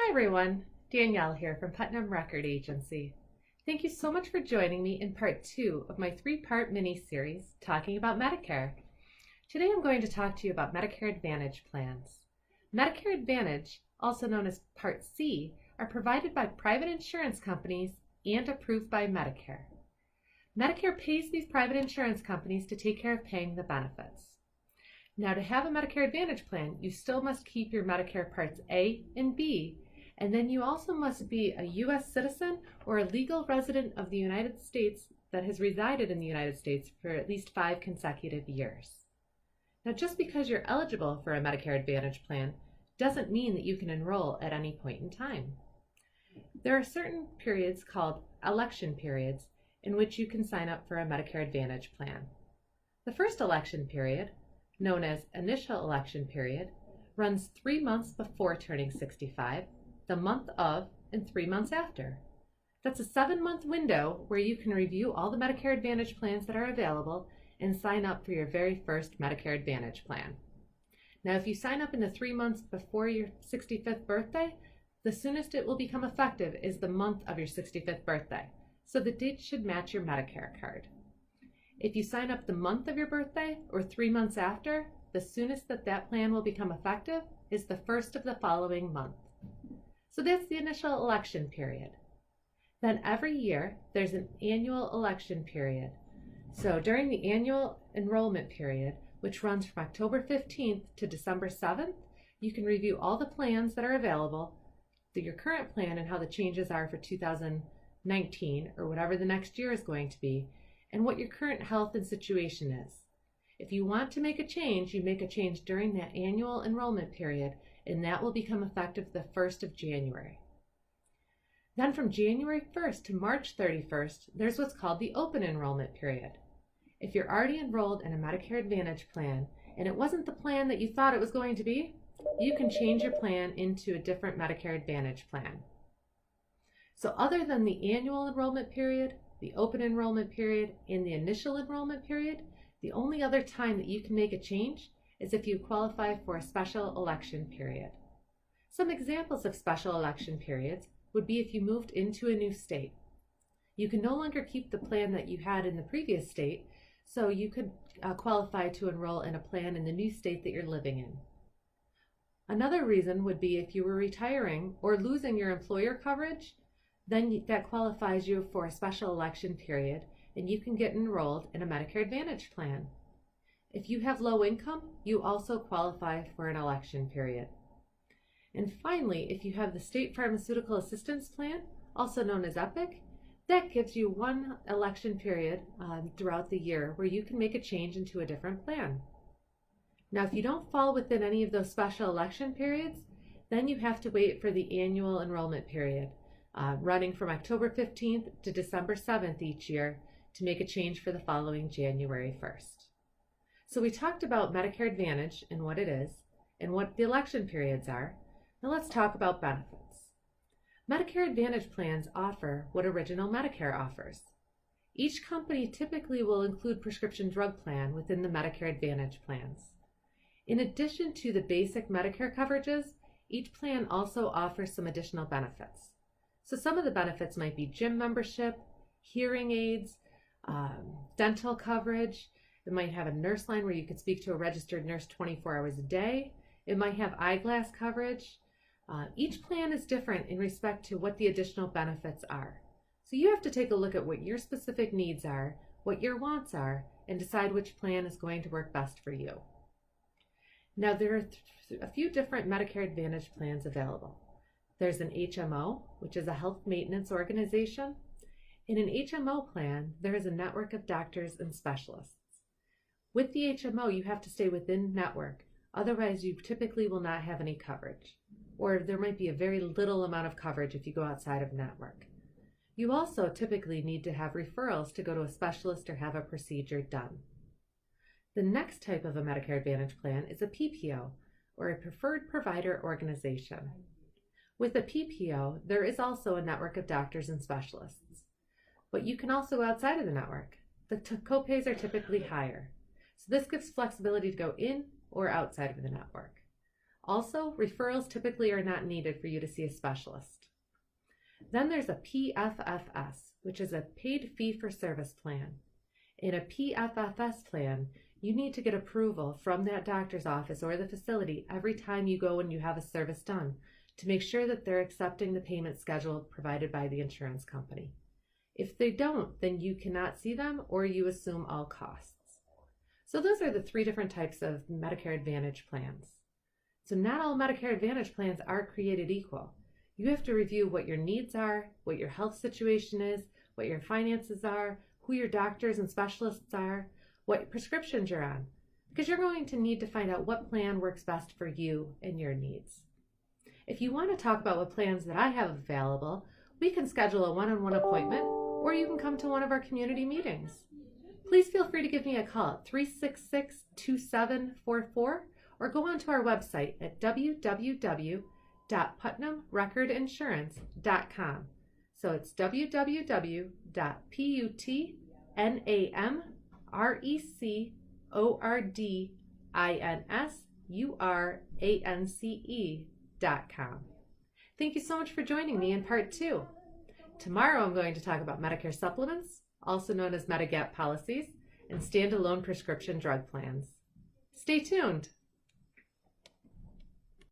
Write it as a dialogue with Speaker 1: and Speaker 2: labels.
Speaker 1: Hi everyone, Danielle here from Putnam Record Agency. Thank you so much for joining me in part 2 of my 3-part mini-series talking about Medicare. Today I'm going to talk to you about Medicare Advantage plans. Medicare Advantage, also known as Part C, are provided by private insurance companies and approved by Medicare. Medicare pays these private insurance companies to take care of paying the benefits. Now, to have a Medicare Advantage plan, you still must keep your Medicare Parts A and B, and then you also must be a U.S. citizen or a legal resident of the United States that has resided in the United States for at least 5 consecutive years. Now, just because you're eligible for a Medicare Advantage plan doesn't mean that you can enroll at any point in time. There are certain periods called election periods in which you can sign up for a Medicare Advantage plan. The first election period, known as initial election period, runs 3 months before turning 65, the month of, and 3 months after. That's a 7-month window where you can review all the Medicare Advantage plans that are available and sign up for your very first Medicare Advantage plan. Now, if you sign up in the 3 months before your 65th birthday, the soonest it will become effective is the month of your 65th birthday, so the date should match your Medicare card. If you sign up the month of your birthday or 3 months after, the soonest that plan will become effective is the first of the following month. So that's the initial election period. Then every year there's an annual election period. So during the annual enrollment period, which runs from October 15th to December 7th, you can review all the plans that are available, your current plan and how the changes are for 2019 or whatever the next year is going to be, and what your current health and situation is. If you want to make a change, you make a change during that annual enrollment period, and that will become effective the 1st of January. Then from January 1st to March 31st, there's what's called the open enrollment period. If you're already enrolled in a Medicare Advantage plan, and it wasn't the plan that you thought it was going to be, you can change your plan into a different Medicare Advantage plan. So other than the annual enrollment period, the open enrollment period, and the initial enrollment period, the only other time that you can make a change is if you qualify for a special election period. Some examples of special election periods would be if you moved into a new state. You can no longer keep the plan that you had in the previous state, so you could qualify to enroll in a plan in the new state that you're living in. Another reason would be if you were retiring or losing your employer coverage, then that qualifies you for a special election period, and you can get enrolled in a Medicare Advantage plan. If you have low income, you also qualify for an election period. And finally, if you have the State Pharmaceutical Assistance Plan, also known as EPIC, that gives you one election period throughout the year where you can make a change into a different plan. Now, if you don't fall within any of those special election periods, then you have to wait for the annual enrollment period, running from October 15th to December 7th each year to make a change for the following January 1st. So we talked about Medicare Advantage and what it is and what the election periods are. Now let's talk about benefits. Medicare Advantage plans offer what Original Medicare offers. Each company typically will include prescription drug plan within the Medicare Advantage plans. In addition to the basic Medicare coverages, each plan also offers some additional benefits. So some of the benefits might be gym membership, hearing aids, dental coverage. It might have a nurse line where you could speak to a registered nurse 24 hours a day. It might have eyeglass coverage. Each plan is different in respect to what the additional benefits are. So you have to take a look at what your specific needs are, what your wants are, and decide which plan is going to work best for you. Now, there are a few different Medicare Advantage plans available. There's an HMO, which is a health maintenance organization. In an HMO plan, there is a network of doctors and specialists. With the HMO, you have to stay within network. Otherwise, you typically will not have any coverage, or there might be a very little amount of coverage if you go outside of network. You also typically need to have referrals to go to a specialist or have a procedure done. The next type of a Medicare Advantage plan is a PPO, or a Preferred Provider Organization. With a PPO, there is also a network of doctors and specialists, but you can also go outside of the network. The copays are typically higher, so this gives flexibility to go in or outside of the network. Also, referrals typically are not needed for you to see a specialist. Then there's a PFFS, which is a paid fee-for-service plan. In a PFFS plan, you need to get approval from that doctor's office or the facility every time you go and you have a service done to make sure that they're accepting the payment schedule provided by the insurance company. If they don't, then you cannot see them or you assume all costs. So those are the three different types of Medicare Advantage plans. So not all Medicare Advantage plans are created equal. You have to review what your needs are, what your health situation is, what your finances are, who your doctors and specialists are, what prescriptions you're on, because you're going to need to find out what plan works best for you and your needs. If you want to talk about what plans that I have available, we can schedule a one-on-one appointment, or you can come to one of our community meetings. Please feel free to give me a call at 366-2744 or go onto our website at www.putnamrecordinsurance.com. So it's www.putnamrecordinsurance.com. Thank you so much for joining me in part 2. Tomorrow I'm going to talk about Medicare supplements, also known as Medigap policies, and standalone prescription drug plans. Stay tuned.